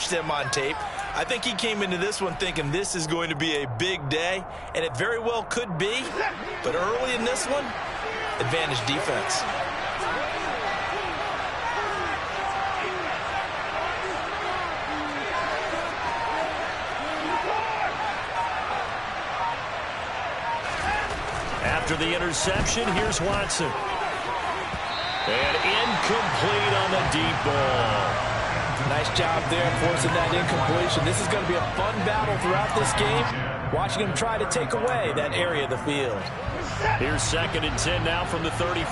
watched him on tape. I think he came into this one thinking this is going to be a big day, and it very well could be. But early in this one, advantage defense. After the interception, here's Watson. And incomplete on the deep ball. Nice job there forcing that incompletion. This is going to be a fun battle throughout this game. Watching him try to take away that area of the field. Here's 2nd and 10 now from the 35.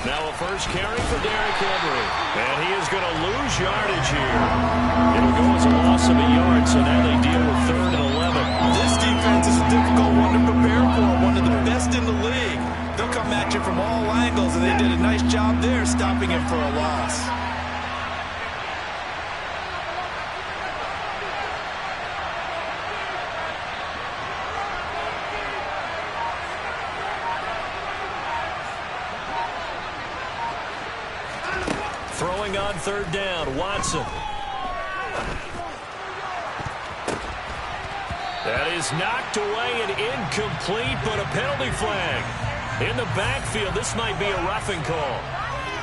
Now a first carry for Derrick Henry. And he is going to lose yardage here. It'll go as a loss of a yard, so now they deal with 3rd and 11. This defense is a difficult one to prepare for. One of the best in the league. They'll come at you from all angles, and they did a nice job there stopping him for a loss. Throwing on 3rd down, Watson. That is knocked away and incomplete, but a penalty flag. In the backfield, this might be a roughing call.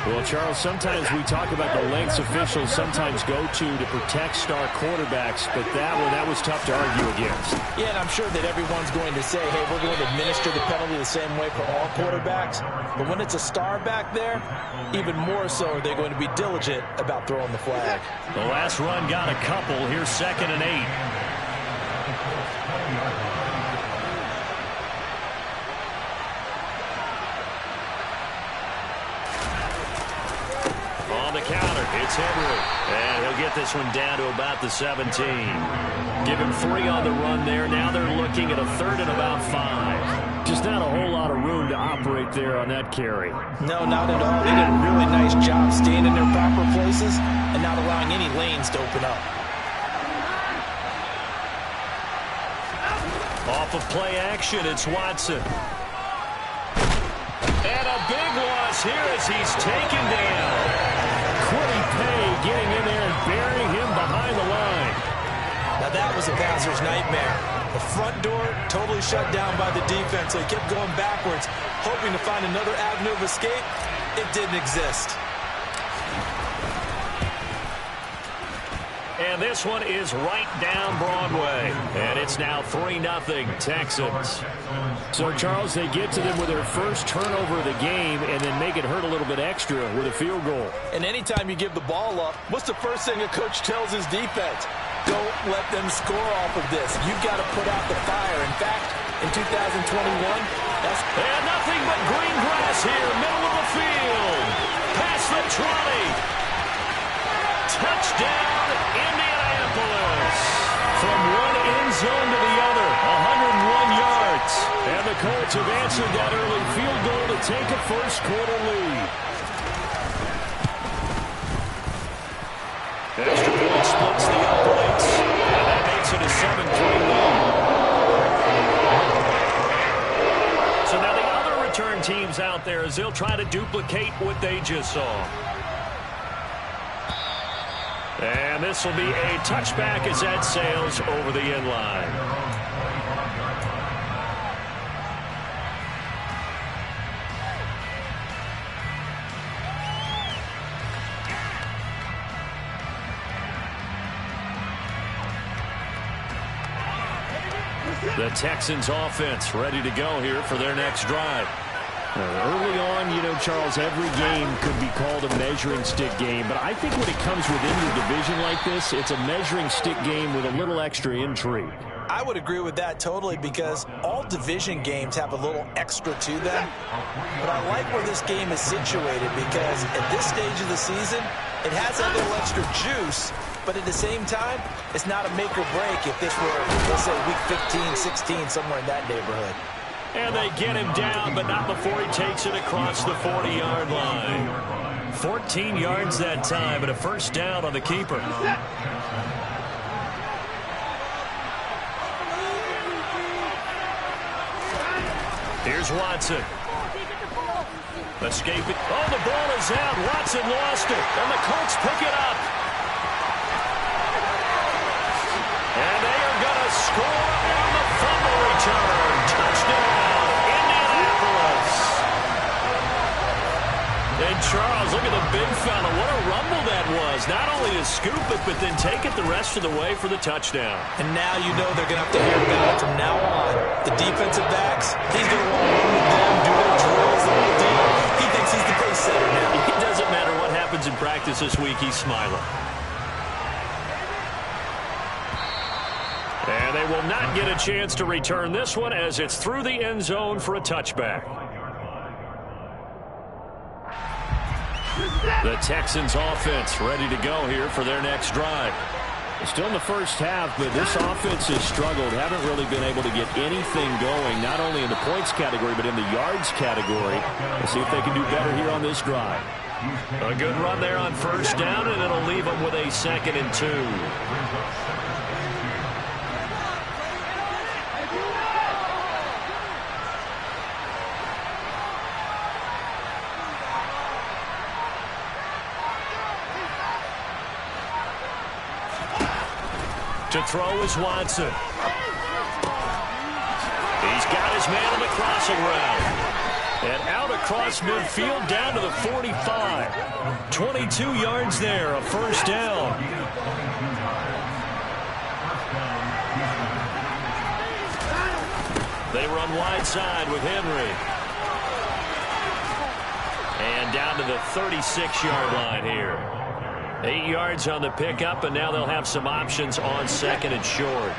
Well, Charles, sometimes we talk about the lengths officials sometimes go to protect star quarterbacks, but that was tough to argue against. Yeah, and I'm sure that everyone's going to say, hey, we're going to administer the penalty the same way for all quarterbacks. But when it's a star back there, even more so are they going to be diligent about throwing the flag. The last run got a couple. Here's 2nd and 8. On the counter, it's Henry. And he'll get this one down to about the 17. Give him 3 on the run there. Now they're looking at a 3rd and about 5. Just not a whole lot of room to operate there on that carry. No, not at all. They did a really nice job staying in their proper places and not allowing any lanes to open up. Off of play action, it's Watson. And a big loss here as he's taken down. Quiddy Pay getting in there and burying him behind the line. Now that was a passer's nightmare. The front door totally shut down by the defense, so he kept going backwards, hoping to find another avenue of escape. It didn't exist. And this one is right down Broadway. And it's now 3-0 Texans. So, Charles, they get to them with their first turnover of the game and then make it hurt a little bit extra with a field goal. And anytime you give the ball up, what's the first thing a coach tells his defense? Don't let them score off of this. You've got to put out the fire. In fact, in 2021, that's... And nothing but green grass here, middle of the field. Past the 20. Touchdown, Indianapolis. From one end zone to the other, 101 yards. And the Colts have answered that early field goal to take a first quarter lead. Extra point splits the uprights. And that makes it a 7-3 lead. So now the other return teams out there as they'll try to duplicate what they just saw. And this will be a touchback as that sails over the end line. The Texans offense ready to go here for their next drive. Early on, you know, Charles, every game could be called a measuring stick game. But I think when it comes within your division like this, it's a measuring stick game with a little extra intrigue. I would agree with that totally because all division games have a little extra to them. But I like where this game is situated because at this stage of the season, it has that little extra juice. But at the same time, it's not a make or break if this were, let's say, week 15, 16, somewhere in that neighborhood. And they get him down, but not before he takes it across the 40-yard line. 14 yards that time, and a first down on the keeper. Here's is Watson. Escaping. Oh, the ball is out. Watson lost it, and the Colts pick it up. And they are going to score on the fumble return. Touchdown, Indianapolis. And Charles, look at the big fella. What a rumble that was. Not only to scoop it, but then take it the rest of the way for the touchdown. And now you know they're going to have to hear about it from now on. The defensive backs, he's going to want to run with them, do their drills, the whole deal. He thinks he's the pace setter now. It doesn't matter what happens in practice this week. He's smiling. And they will not get a chance to return this one as it's through the end zone for a touchback. The Texans offense ready to go here for their next drive. Still in the first half, but this offense has struggled. Haven't really been able to get anything going, not only in the points category, but in the yards category. We'll see if they can do better here on this drive. A good run there on first down, and it'll leave them with a 2nd and 2. To throw is Watson. He's got his man on the crossing route. And out across midfield down to the 45. 22 yards there, a first down. They run wide side with Henry. And down to the 36-yard line here. 8 yards on the pickup, and now they'll have some options on 2nd and short.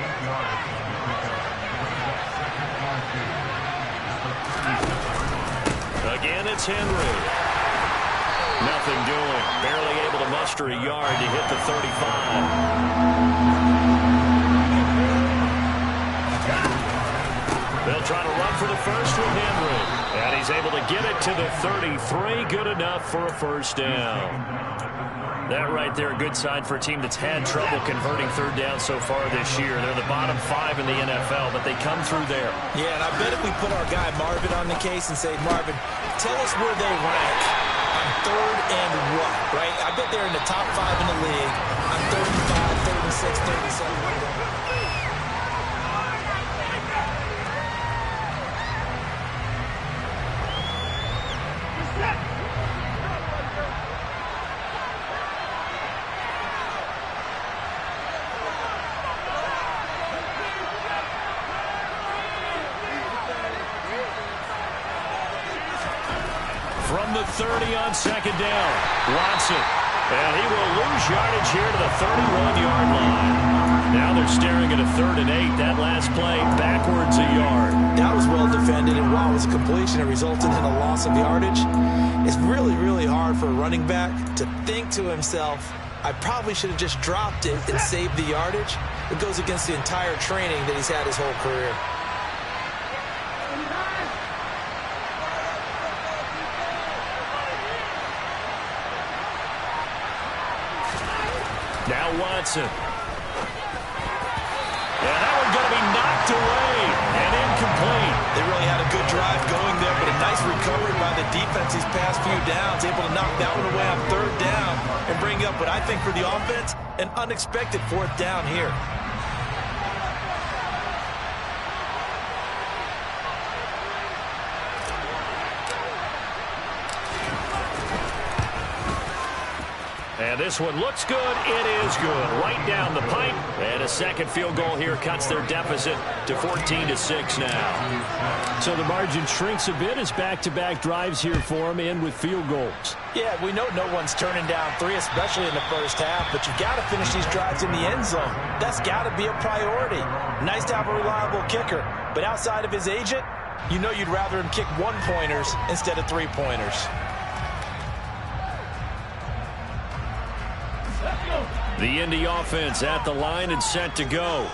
Again, it's Henry. Nothing doing. Barely able to muster a yard to hit the 35. They'll try to run for the first with Henry. And he's able to get it to the 33. Good enough for a first down. That right there, a good sign for a team that's had trouble converting third down so far this year. They're the bottom 5 in the NFL, but they come through there. Yeah, and I bet if we put our guy Marvin on the case and say, Marvin, tell us where they rank on 3rd and what, right? I bet they're in the top 5 in the league on 3rd and 5, 3rd and 6, 3rd and 7. From the 30 on 2nd down, Watson. And he will lose yardage here to the 31-yard line. Now they're staring at a 3rd and 8. That last play backwards a yard. That was well defended, and while it was a completion, it resulted in a loss of yardage. It's really, really hard for a running back to think to himself, I probably should have just dropped it and saved the yardage. It goes against the entire training that he's had his whole career. Now Watson. And that one's going to be knocked away and incomplete. They really had a good drive going there, but a nice recovery by the defense these past few downs. Able to knock that one away on 3rd down and bring up what I think for the offense, an unexpected 4th down here. And this one looks good. It is good. Right down the pipe. And a 2nd field goal here cuts their deficit to 14-6 now. So the margin shrinks a bit as back-to-back drives here for them, end with field goals. Yeah, we know no one's turning down 3, especially in the first half, but you've got to finish these drives in the end zone. That's got to be a priority. Nice to have a reliable kicker, but outside of his agent, you know you'd rather him kick 1-pointers instead of 3-pointers. The Indy offense at the line and set to go.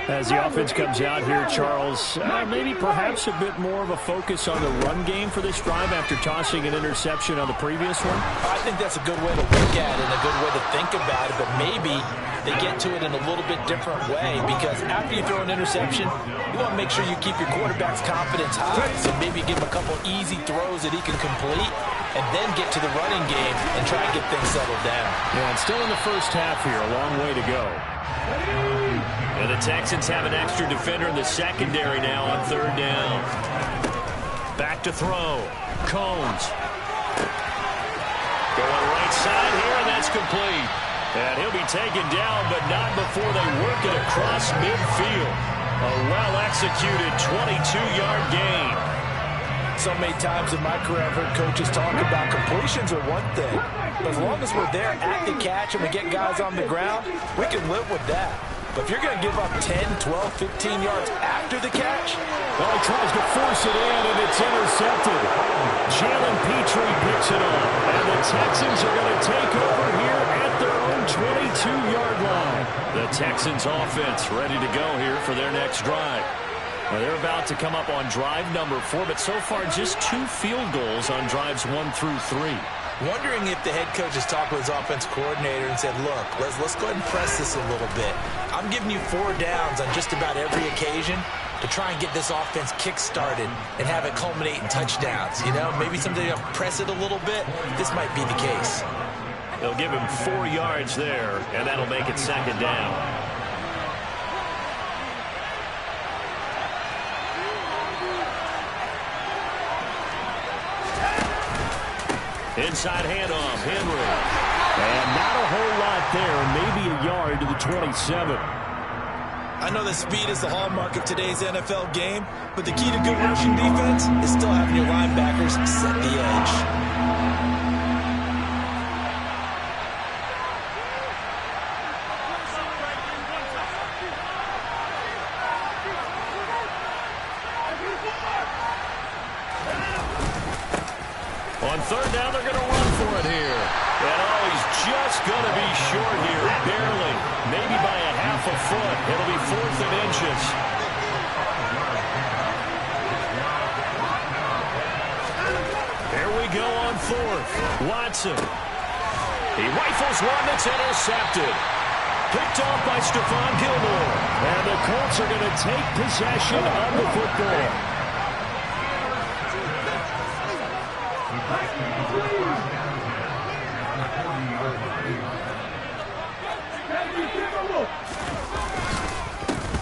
As the offense comes out here, Charles, maybe perhaps a bit more of a focus on the run game for this drive after tossing an interception on the previous one? I think that's a good way to look at it and a good way to think about it, but maybe they get to it in a little bit different way, because after you throw an interception, you want to make sure you keep your quarterback's confidence high. So maybe give him a couple easy throws that he can complete and then get to the running game and try and get things settled down. Yeah, and still in the first half here, a long way to go. And the Texans have an extra defender in the secondary now on third down. Back to throw. Combs. Going right side here, and that's complete. And he'll be taken down, but not before they work it across midfield. A well-executed 22-yard gain. So many times in my career I've heard coaches talk about completions are one thing, but as long as we're there at the catch and we get guys on the ground, we can live with that. But if you're going to give up 10, 12, 15 yards after the catch... Well, he tries to force it in, and it's intercepted. Jalen Petrie picks it up, and the Texans are going to take over here at their own 22-yard line. The Texans offense ready to go here for their next drive. Now, they're about to come up on drive number 4, but so far just 2 field goals on drives 1 through 3. Wondering if the head coach has talked with his offense coordinator and said, look, let's go ahead and press this a little bit. I'm giving you 4 downs on just about every occasion to try and get this offense kick-started and have it culminate in touchdowns. You know, maybe someday you'll press it a little bit. This might be the case. They'll give him 4 yards there, and that'll make it second down. Inside handoff, Henry. And not a whole lot there, maybe a yard to the 27. I know that speed is the hallmark of today's NFL game, but the key to good rushing defense is still having your linebackers set the edge. On third down, they're going to run for it here. And he's just going to be short here, barely. Maybe by a half a foot. It'll be 4th and inches. Here we go on 4th. Watson. He rifles one that's intercepted. Picked off by Stephon Gilmore. And the Colts are going to take possession of the football.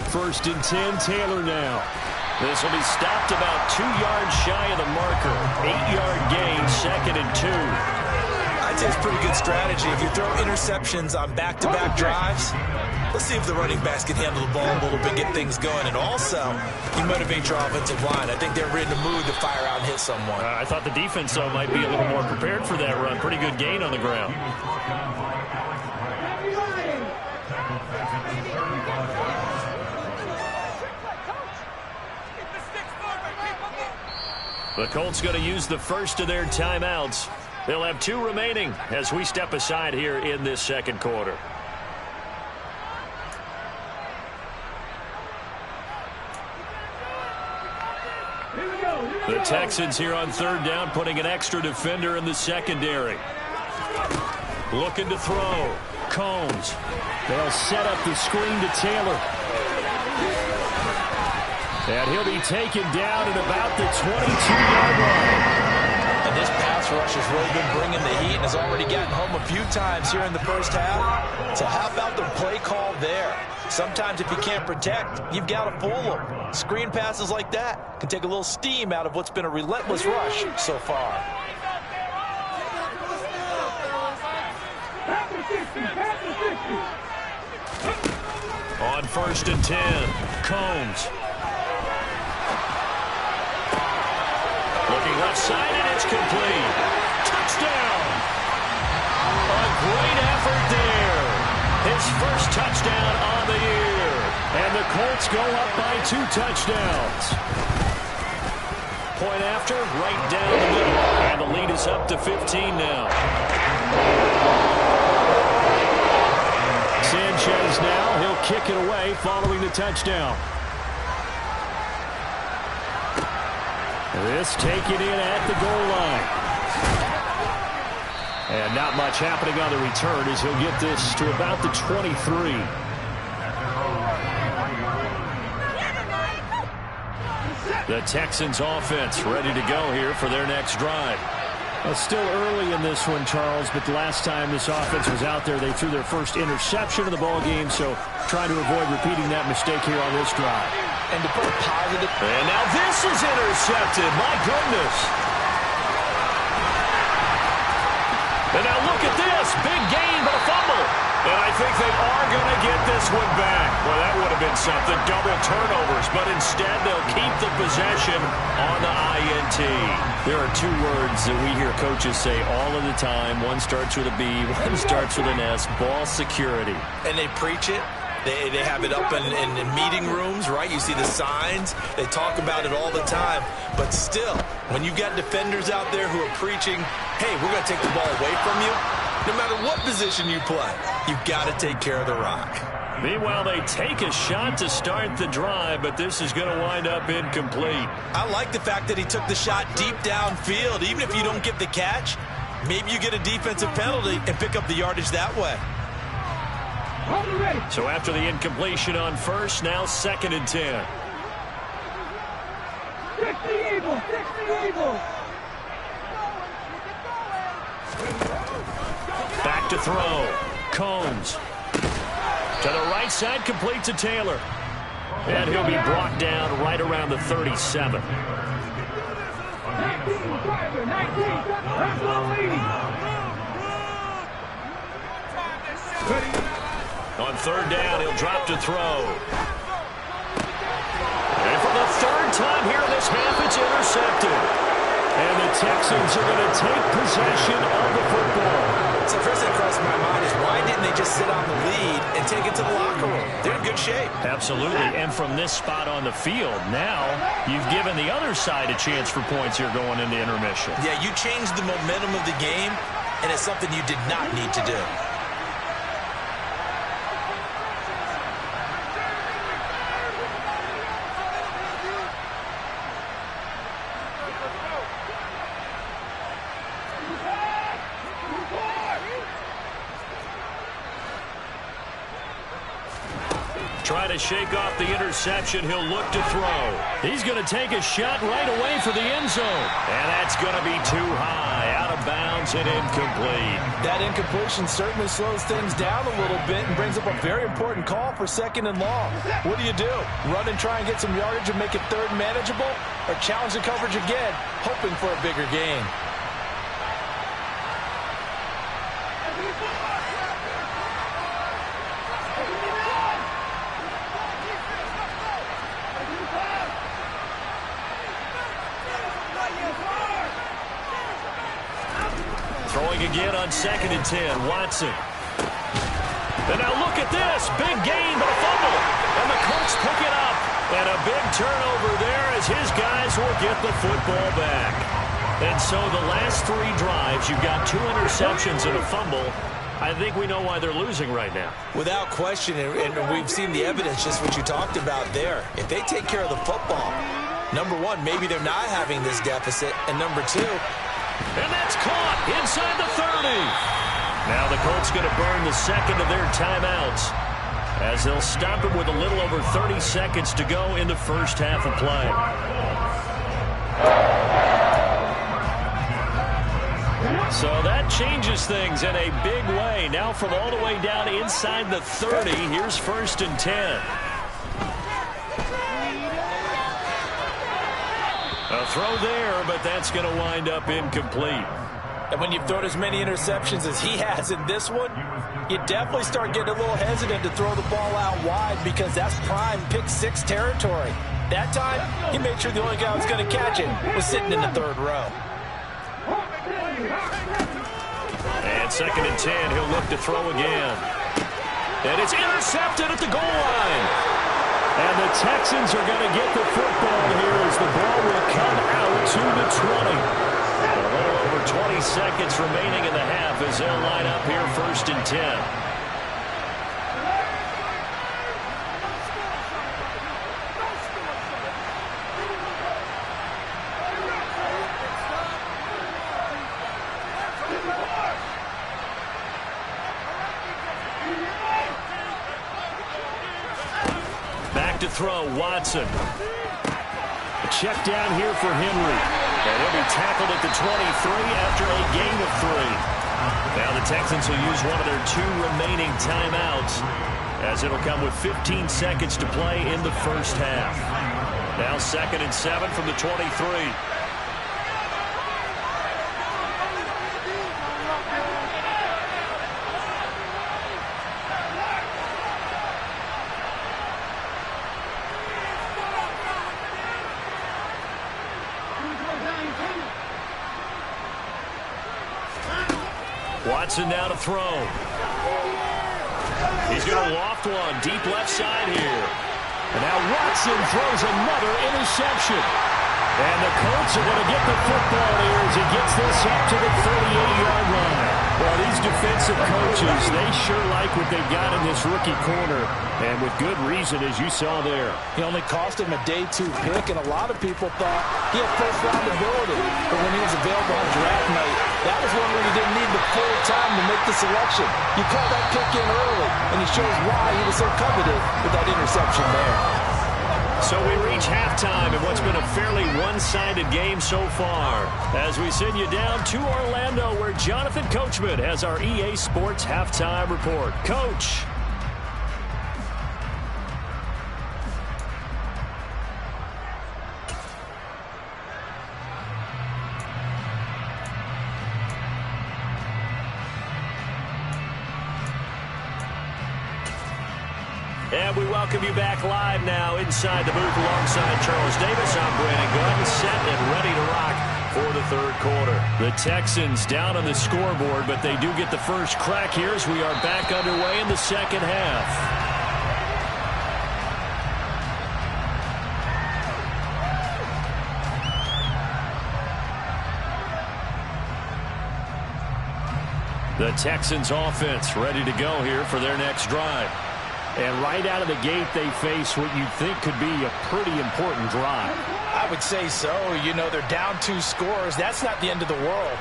First and 10, Taylor now. This will be stopped about 2 yards shy of the marker. 8-yard gain, 2nd and 2. I'd say it's pretty good strategy. If you throw interceptions on back-to-back drives, let's see if the running backs can handle the ball a little bit, get things going. And also, you motivate your offensive line. I think they're in the mood to fire out and hit someone. I thought the defense, though, might be a little more prepared for that run. Pretty good gain on the ground. The Colts going to use the first of their timeouts. They'll have 2 remaining as we step aside here in this second quarter. The Texans here on third down, putting an extra defender in the secondary. Looking to throw. Combs. They'll set up the screen to Taylor. And he'll be taken down at about the 22-yard line. And this pass rush has really been bringing the heat and has already gotten home a few times here in the first half. So how about the play call there? Sometimes if you can't protect, you've got to fool them. Screen passes like that can take a little steam out of what's been a relentless rush so far. On 1st and 10, Combs. Looking left side, and it's complete. Touchdown! A great effort there. His first touchdown on the year. And the Colts go up by 2 touchdowns. Point after, right down the middle. And the lead is up to 15 now. Sanchez now. He'll kick it away following the touchdown. This taken in at the goal line. And not much happening on the return as he'll get this to about the 23. The Texans offense ready to go here for their next drive. It's still early in this one, Charles, but the last time this offense was out there, they threw their first interception of the ball game, so trying to avoid repeating that mistake here on this drive. And to put a positive... And now this is intercepted. My goodness. And now look at this. Big gain, but a fumble. And I think they are going to get this one back. Well, that would have been something. Double turnovers. But instead, they'll keep the possession on the INT. There are two words that we hear coaches say all of the time. One starts with a B, one starts with an S. Ball security. And they preach it. They have it up in meeting rooms, right? You see the signs. They talk about it all the time. But still, when you've got defenders out there who are preaching, hey, we're going to take the ball away from you, no matter what position you play, you've got to take care of the rock. Meanwhile, they take a shot to start the drive, but this is going to wind up incomplete. I like the fact that he took the shot deep downfield. Even if you don't get the catch, maybe you get a defensive penalty and pick up the yardage that way. So after the incompletion on first, now 2nd and 10. Back to throw. Combs. To the right side, complete to Taylor. And he'll be brought down right around the 37. On 3rd down, he'll drop to throw. And for the 3rd time here in this half, it's intercepted. And the Texans are going to take possession of the football. So first thing crossed my mind is why didn't they just sit on the lead and take it to the locker room? They're in good shape. Absolutely. And from this spot on the field, now you've given the other side a chance for points here going into intermission. Yeah, you changed the momentum of the game, and it's something you did not need to do. Try to shake off the interception. He'll look to throw. He's going to take a shot right away for the end zone. And that's going to be too high. Out of bounds and incomplete. That incompletion certainly slows things down a little bit and brings up a very important call for 2nd and long. What do? Run and try and get some yardage and make it 3rd and manageable? Or challenge the coverage again, hoping for a bigger gain? Throwing again on 2nd and 10. Watson. And now look at this. Big gain, but a fumble. And the Colts pick it up. And a big turnover there as his guys will get the football back. And so the last 3 drives, you've got 2 interceptions and a fumble. I think we know why they're losing right now. Without question, and we've seen the evidence, just what you talked about there. If they take care of the football, number one, maybe they're not having this deficit. And number 2, and that's caught inside the 30. Now the Colts going to burn the 2nd of their timeouts as they'll stop it with a little over 30 seconds to go in the first half of play. So that changes things in a big way. Now from all the way down inside the 30, here's 1st and 10. A throw there, but that's going to wind up incomplete. And when you've thrown as many interceptions as he has in this one, you definitely start getting a little hesitant to throw the ball out wide because that's prime pick 6 territory. That time, he made sure the only guy who was going to catch it was sitting in the 3rd row. And 2nd and 10, he'll look to throw again. And it's intercepted at the goal line. And the Texans are going to get the football here as the ball will come out to the 20. A little over 20 seconds remaining in the half as they'll line up here 1st and 10. to throw, Watson. A check down here for Henry. And he'll be tackled at the 23 after a gain of 3. Now the Texans will use one of their 2 remaining timeouts, as it'll come with 15 seconds to play in the first half. Now 2nd and 7 from the 23. Watson now to throw. He's going to loft one deep left side here. And now Watson throws another interception. And the Colts are going to get the football here as he gets this up to the 38-yard line. Well, these defensive coaches, they sure like what they've got in this rookie corner. And with good reason, as you saw there. He only cost him a day 2 pick, and a lot of people thought he had first-round ability. But when he was available on draft night, that was one where he didn't need the full time to make the selection. You call that pick in early, and he shows why he was so coveted with that interception there. So we reach halftime in what's been a fairly one-sided game so far, as we send you down to Orlando, where Jonathan Coachman has our EA Sports Halftime Report. Coach. And we welcome you back live now inside the booth alongside Charles Davis. I'm Brandon Gunn, set and ready to rock for the 3rd quarter. The Texans down on the scoreboard, but they do get the first crack here as we are back underway in the 2nd half. The Texans offense ready to go here for their next drive. And right out of the gate, they face what you'd think could be a pretty important drive. I would say so. You know, they're down 2 scores. That's not the end of the world.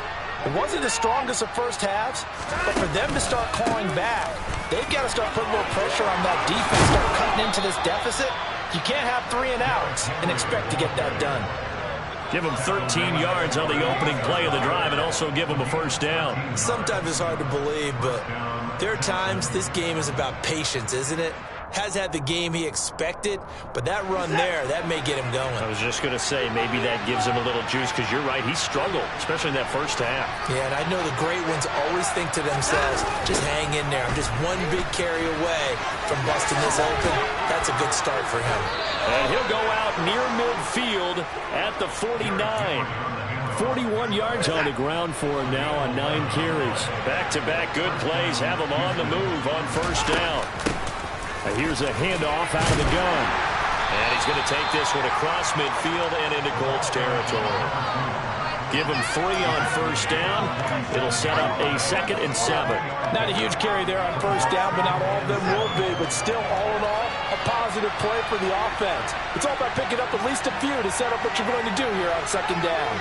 It wasn't the strongest of first halves, but for them to start clawing back, they've got to start putting a little pressure on that defense, start cutting into this deficit. You can't have 3 and outs and expect to get that done. Give them 13 yards on the opening play of the drive and also give them a first down. Sometimes it's hard to believe, but there are times this game is about patience, isn't it? Has had the game he expected, but that run there, that may get him going. I was just going to say, maybe that gives him a little juice, because you're right, he struggled, especially in that first half. Yeah, and I know the great ones always think to themselves, just hang in there. I'm just one big carry away from busting this open. That's a good start for him. And he'll go out near midfield at the 49. 41 yards on the ground for him now on 9 carries. Back-to-back good plays have him on the move on first down. Here's a handoff out of the gun. And he's going to take this one across midfield and into Colts territory. Give him 3 on first down. It'll set up a 2nd and 7. Not a huge carry there on first down, but not all of them will be. But still, all in all, a positive play for the offense. It's all about picking up at least a few to set up what you're going to do here on 2nd down.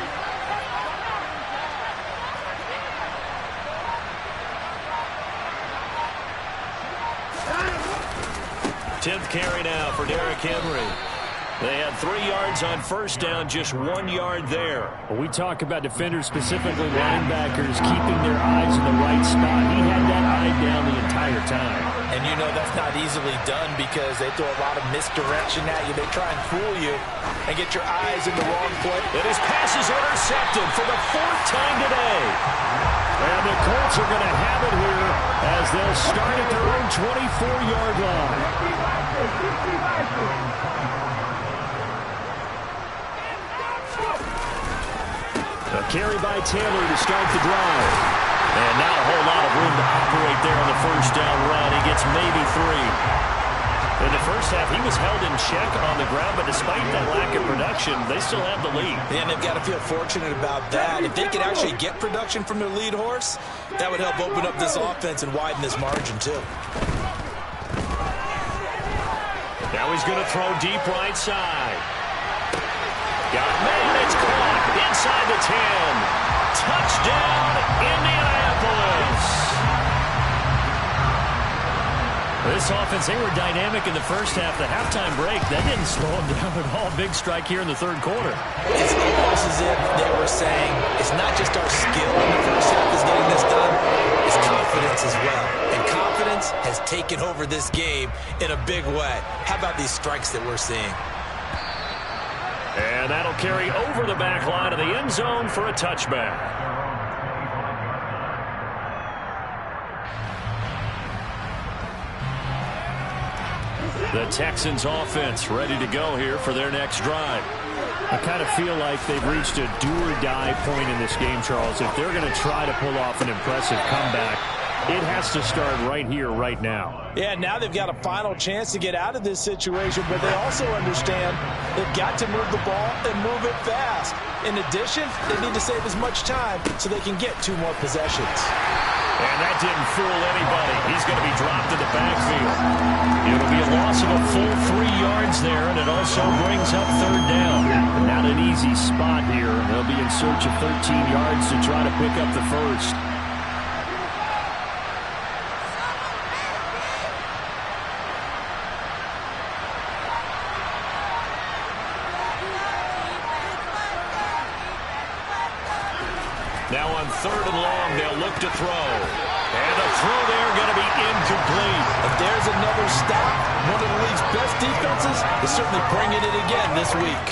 10th carry now for Derrick Henry. They had 3 yards on first down, just 1 yard there. When we talk about defenders, specifically linebackers, keeping their eyes in the right spot, he had that eye down the entire time. And you know that's not easily done because they throw a lot of misdirection at you. They try and fool you and get your eyes in the wrong place. And his pass is intercepted for the 4th time today. And the Colts are going to have it here as they'll start at their own 24-yard line. A carry by Taylor to start the drive. And now a whole lot of room to operate there on the first down run. He gets maybe 3. In the first half, he was held in check on the ground, but despite that lack of production, they still have the lead. And they've got to feel fortunate about that. If they could actually get production from their lead horse, that would help open up this offense and widen this margin too. Now he's going to throw deep right side. Got a man, it's caught inside the 10. Touchdown, Indianapolis. This offense, they were dynamic in the first half. The halftime break, that didn't slow them down at all. Big strike here in the third quarter. It's almost as if they were saying, it's not just our skill in the first half that's getting this done, it's confidence as well. And confidence has taken over this game in a big way. How about these strikes that we're seeing? And that'll carry over the back line of the end zone for a touchback. The Texans offense ready to go here for their next drive. I kind of feel like they've reached a do-or-die point in this game, Charles. If they're going to try to pull off an impressive comeback, it has to start right here, right now. Yeah, now they've got a final chance to get out of this situation, but they also understand they've got to move the ball and move it fast. In addition, they need to save as much time so they can get 2 more possessions. And that didn't fool anybody. He's going to be dropped in the backfield. It'll be a loss of a full 3 yards there, and it also brings up third down. Not an easy spot here. They'll be in search of 13 yards to try to pick up the first. Now on third and long, they'll look to throw. And the throw there going to be incomplete. If there's another stop, one of the league's best defenses is certainly bringing it again this week.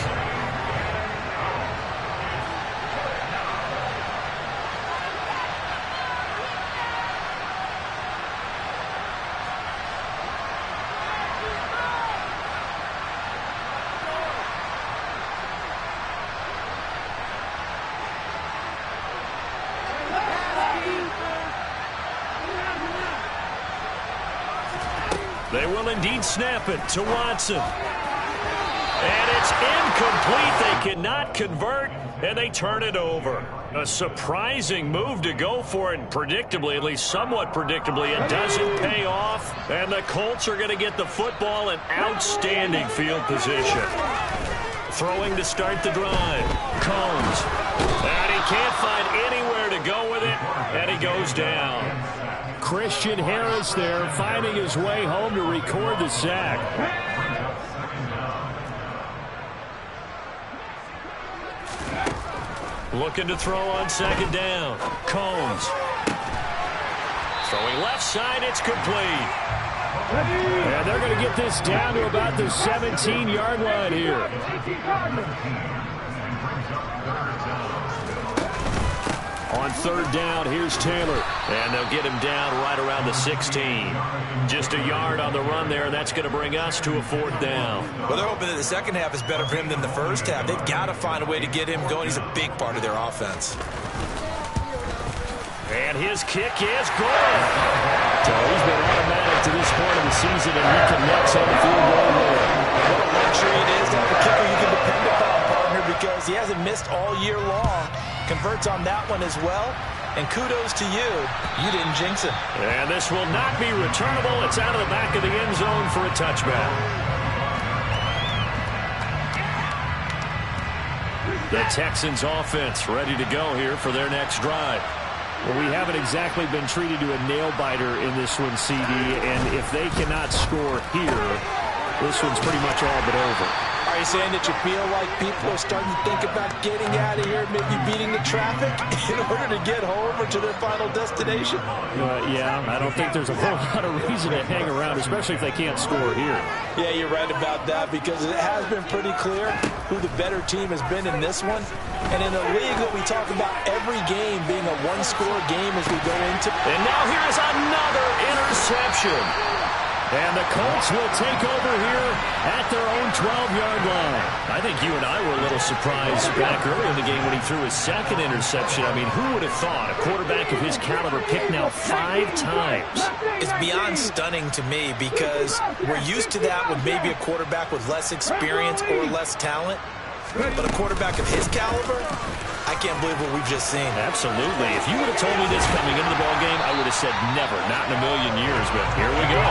They will indeed snap it to Watson. And it's incomplete. They cannot convert, and they turn it over. A surprising move to go for it, predictably, at least somewhat predictably. It doesn't pay off, and the Colts are going to get the football in outstanding field position. Throwing to start the drive. Combs. And he can't find anywhere to go with it, and he goes down. Christian Harris there, finding his way home to record the sack. Looking to throw on second down. Combs. Throwing left side, it's complete. And they're going to get this down to about the 17-yard line here. On third down, here's Taylor. And they'll get him down right around the 16. Just a yard on the run there, and that's going to bring us to a fourth down. Well, they're hoping that the second half is better for him than the first half. They've got to find a way to get him going. He's a big part of their offense. And his kick is good. So he's been automatic to this point of the season, and he connects on the field goal there. What a luxury it is to have a kicker you can depend upon, partner, because he hasn't missed all year long. Converts on that one as well. And kudos to you. You didn't jinx him. And this will not be returnable. It's out of the back of the end zone for a touchback. The Texans offense ready to go here for their next drive. Well, we haven't exactly been treated to a nail-biter in this one, CD, and if they cannot score here, this one's pretty much all but over. Are you saying that you feel like people are starting to think about getting out of here, maybe beating the traffic in order to get home or to their final destination? Yeah, I don't think there's a whole lot of reason to hang around, especially if they can't score here. Yeah, you're right about that, because it has been pretty clear who the better team has been in this one. And in a league that we talk about every game being a one-score game as we go into. And now here is another interception. And the Colts will take over here at their own 12-yard line. I think you and I were a little surprised back earlier in the game when he threw his second interception. I mean, who would have thought a quarterback of his caliber picked now 5 times? It's beyond stunning to me, because we're used to that with maybe a quarterback with less experience or less talent. But a quarterback of his caliber, I can't believe what we've just seen. Absolutely. If you would have told me this coming into the ballgame, I would have said never, not in a million years. But here we go.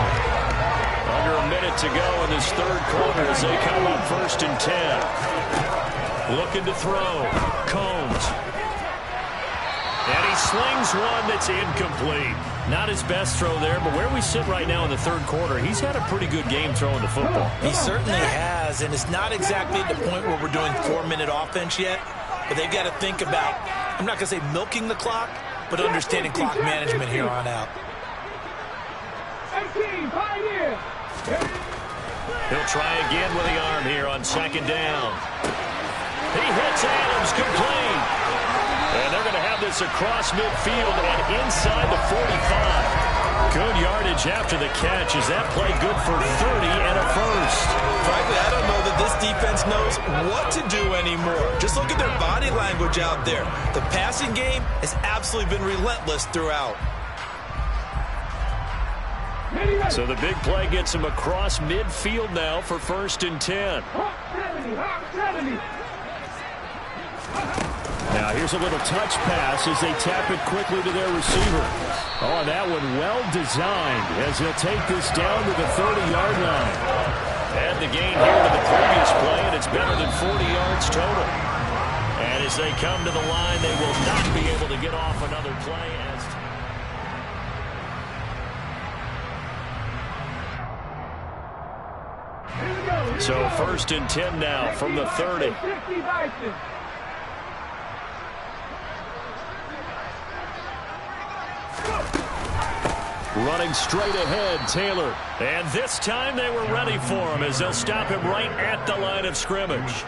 Under a minute to go in this third quarter as they come up 1st and 10. Looking to throw. Combs. And he slings one that's incomplete. Not his best throw there, but where we sit right now in the third quarter, he's had a pretty good game throwing the football. He certainly has, and it's not exactly at the point where we're doing 4-minute offense yet, but they've got to think about, I'm not going to say milking the clock, but understanding clock management here on out. He'll try again with the arm here on second down. He hits Adams complete. And they're going to have this across midfield and inside the 45. Good yardage after the catch. Is that play good for 30 and a first? Frankly, I don't know that this defense knows what to do anymore. Just look at their body language out there. The passing game has absolutely been relentless throughout. So the big play gets him across midfield now for 1st and 10. Now here's a little touch pass as they tap it quickly to their receiver. Oh, and that one well designed as he'll take this down to the 30-yard line. Add the gain here to the previous play, and it's better than 40 yards total. And as they come to the line, they will not be able to get off another play. So 1st and 10 now from the 30. Running straight ahead, Taylor. And this time they were ready for him as they'll stop him right at the line of scrimmage.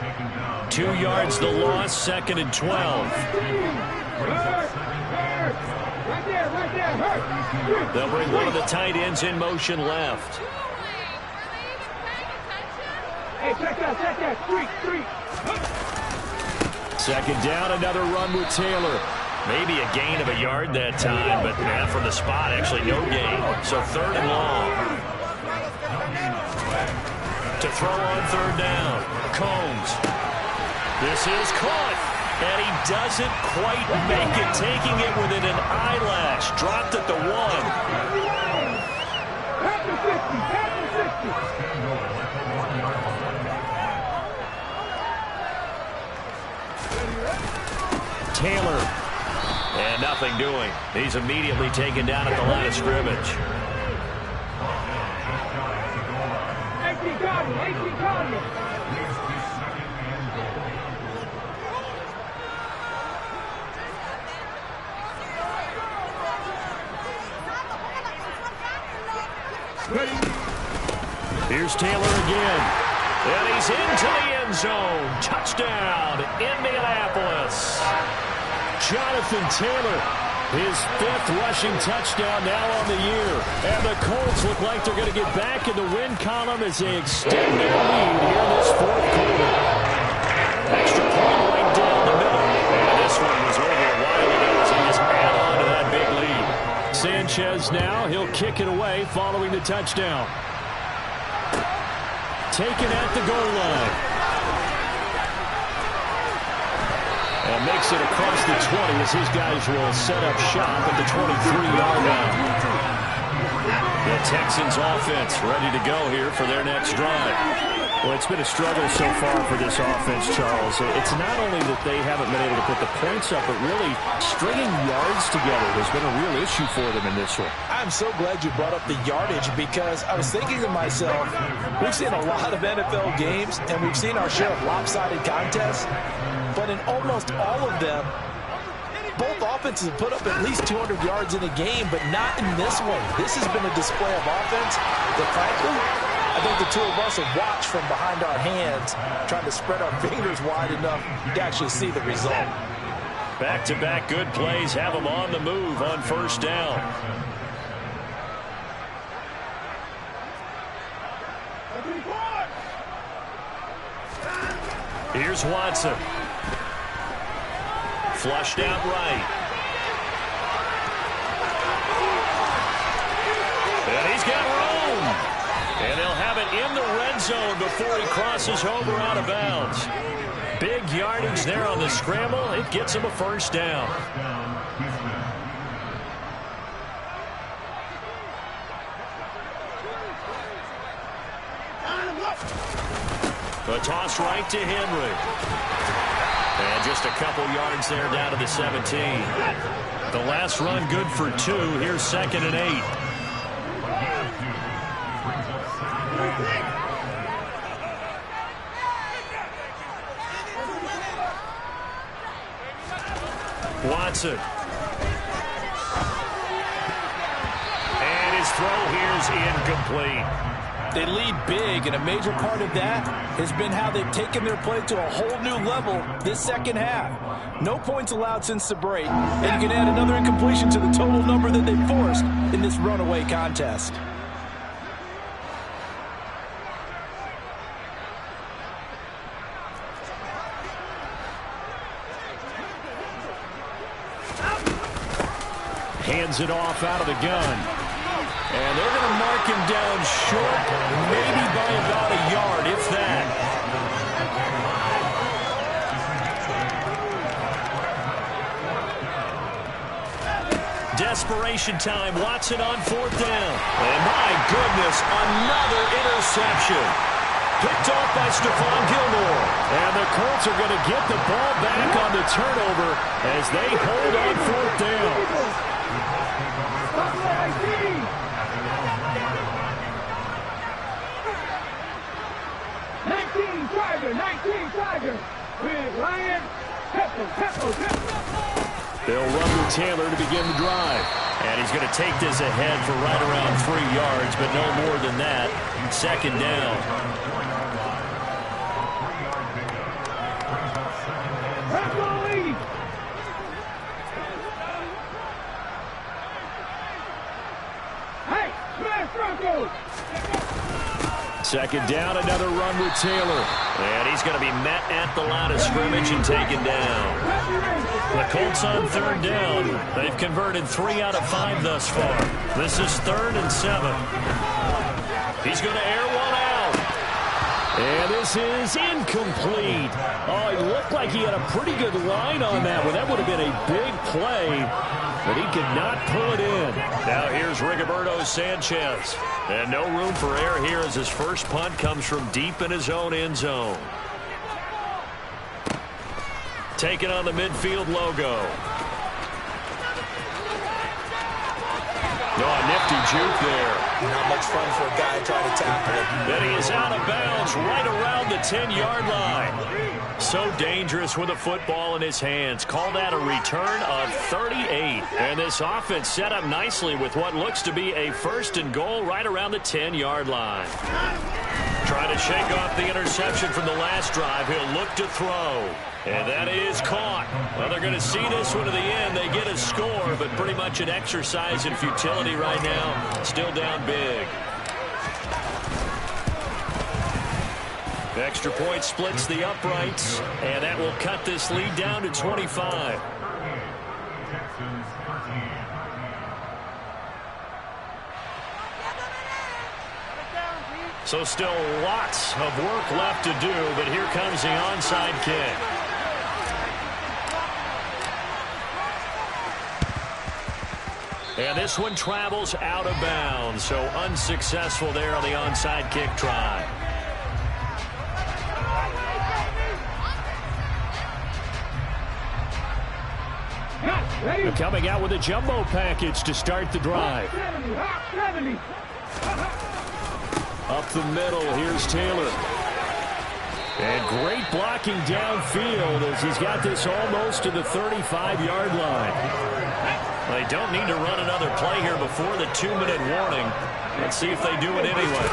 2 yards the loss, 2nd and 12. They'll bring one of the tight ends in motion left. Second down, another run with Taylor. Maybe a gain of a yard that time, but from the spot, actually no gain. So 3rd and long. To throw on 3rd down. Combs. This is caught. And he doesn't quite make it, taking it within an eyelash. Dropped at the 1. Taylor. And nothing doing. He's immediately taken down at the line of scrimmage. Here's Taylor again. And he's into the end zone. Touchdown, Indianapolis. Jonathan Taylor, his 5th rushing touchdown now on the year. And the Colts look like they're going to get back in the win column as they extend their lead here in this 4th quarter. Extra point right down the middle. And this one was over a while ago as he just add on to that big lead. Sanchez now, he'll kick it away following the touchdown. Taken at the goal line. And makes it across the 20 as his guys will set up shop at the 23-yard line. The Texans offense ready to go here for their next drive. Well, it's been a struggle so far for this offense, Charles. It's not only that they haven't been able to put the points up, but really stringing yards together has been a real issue for them in this one. I'm so glad you brought up the yardage because I was thinking to myself, we've seen a lot of NFL games and we've seen our share of lopsided contests, but in almost all of them, both offenses have put up at least 200 yards in a game, but not in this one. This has been a display of offense that, frankly, I think the two of us have watched from behind our hands, trying to spread our fingers wide enough to actually see the result. Back-to-back good plays have them on the move on 1st down. Here's Watson. Flushed out right. And he's got room. And they'll have it in the red zone before he crosses home or out of bounds. Big yardage there on the scramble. It gets him a 1st down. A toss right to Henry. And just a couple yards there down to the 17. The last run good for 2. Here's 2nd and 8. Watson. And his throw here's incomplete. They lead big, and a major part of that has been how they've taken their play to a whole new level this second half. No points allowed since the break, and you can add another incompletion to the total number that they forced in this runaway contest. Hands it off out of the gun. And they're going to mark him down short, maybe by about a yard, if that. Desperation time. Watson on 4th down. And my goodness, another interception. Picked off by Stephon Gilmore. And the Colts are going to get the ball back on the turnover as they hold on 4th down. They'll run with Taylor to begin the drive. And he's going to take this ahead for right around 3 yards, but no more than that. 2nd down. Second down, another run with Taylor. And he's going to be met at the line of scrimmage and taken down. The Colts on 3rd down. They've converted 3 out of 5 thus far. This is 3rd and 7. He's going to air one out. And this is incomplete. Oh, it looked like he had a pretty good line on that one. That would have been a big play, but he could not pull it in. Now here's Rigoberto Sanchez. And no room for error here as his first punt comes from deep in his own end zone. Taking on the midfield logo. Oh, a nifty juke there. Not much fun for a guy trying to tackle him. Then he is out of bounds right around the 10-yard line. So dangerous with a football in his hands. Call that a return of 38. And this offense set up nicely with what looks to be a 1st and goal right around the 10-yard line. Trying to shake off the interception from the last drive. He'll look to throw. And that is caught. Well, they're going to see this one to the end. They get a score, but pretty much an exercise in futility right now. Still down big. The extra point splits the uprights, and that will cut this lead down to 25. So still lots of work left to do, but here comes the onside kick. And this one travels out of bounds, so unsuccessful there on the onside kick try. They're coming out with a jumbo package to start the drive. Up the middle, here's Taylor. And great blocking downfield as he's got this almost to the 35-yard line. They don't need to run another play here before the 2-minute warning. Let's see if they do it anyway.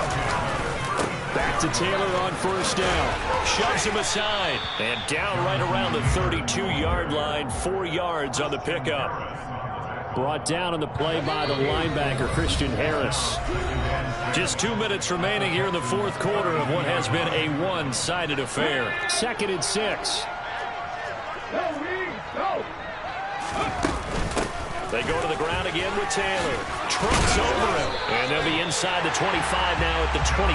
Back to Taylor on 1st down. Shoves him aside. And down right around the 32-yard line. 4 yards on the pickup. Brought down on the play by the linebacker, Christian Harris. Just 2 minutes remaining here in the 4th quarter of what has been a one-sided affair. 2nd and 6. They go to the ground again with Taylor. Trucks over him. And they'll be inside the 25 now at the 24.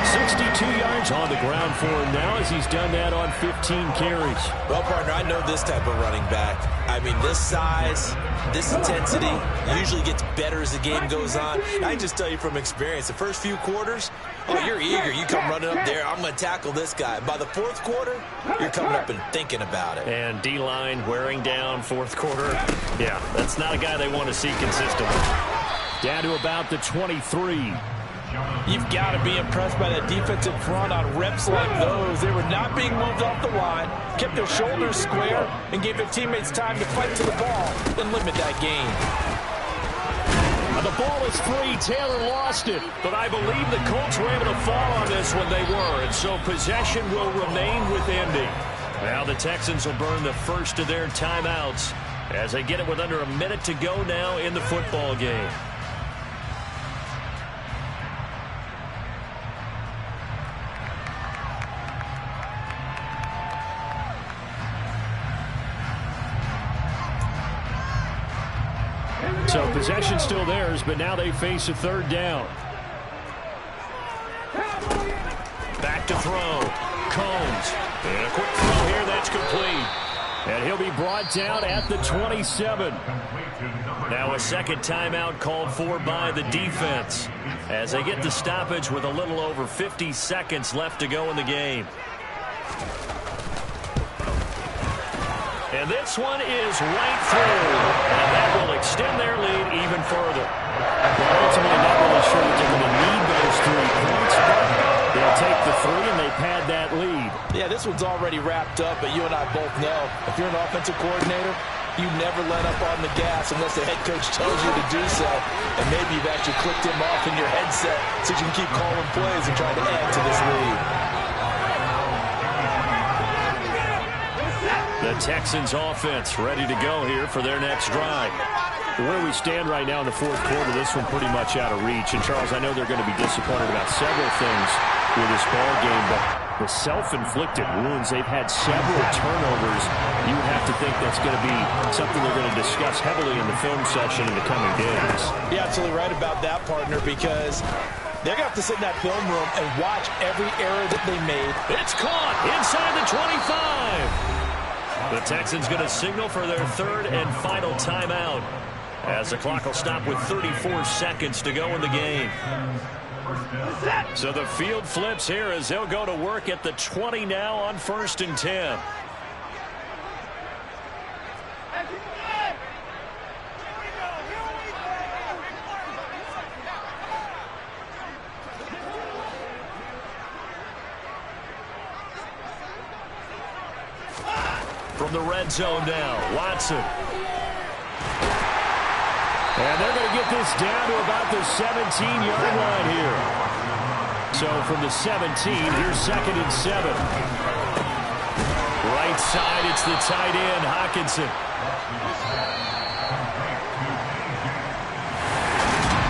62 yards on the ground for him now as he's done that on 15 carries. Well, partner, I know this type of running back. I mean, this size, this intensity usually gets better as the game goes on. I can just tell you from experience, the first few quarters, Oh, you're eager. You come running up there. I'm going to tackle this guy. By the fourth quarter, you're coming up and thinking about it. And D-line wearing down fourth quarter. Yeah, that's not a guy they want to see consistently. Down to about the 23. You've got to be impressed by that defensive front on reps like those. They were not being moved off the line, kept their shoulders square, and gave their teammates time to fight to the ball and limit that gain. The ball is free. Taylor lost it. But I believe the Colts were able to fall on this when they were, and so possession will remain with Indy. Now the Texans will burn the first of their timeouts as they get it with under a minute to go now in the football game. So possession still theirs, but now they face a third down. Back to throw. Combs. And a quick throw here. That's complete. And he'll be brought down at the 27. Now a second timeout called for by the defense as they get the stoppage with a little over 50 seconds left to go in the game. And this one is right through. And that will extend their lead even further. Well, ultimately, not really sure that they're going to need those 3 points, but they'll take the 3 and they pad that lead. Yeah, this one's already wrapped up, but you and I both know if you're an offensive coordinator, you never let up on the gas unless the head coach tells you to do so. And maybe you've actually clicked him off in your headset so you can keep calling plays and trying to add to this lead. The Texans offense ready to go here for their next drive. Where we stand right now in the fourth quarter, this one pretty much out of reach. And, Charles, I know they're going to be disappointed about several things with this ball game, but the self-inflicted wounds, they've had several turnovers. You would have to think that's going to be something they're going to discuss heavily in the film session in the coming days. You're absolutely right about that, partner, because they're going to have to sit in that film room and watch every error that they made. It's caught inside the 25. The Texans going to signal for their third and final timeout as the clock will stop with 34 seconds to go in the game. So the field flips here as they'll go to work at the 20 now on 1st and 10. From the red zone now, Watson. And they're going to get this down to about the 17-yard line here. So from the 17, here's 2nd and 7. Right side, it's the tight end, Hockenson.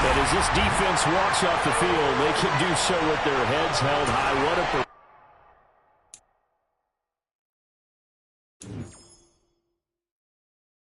And as this defense walks off the field, they can do so with their heads held high. What a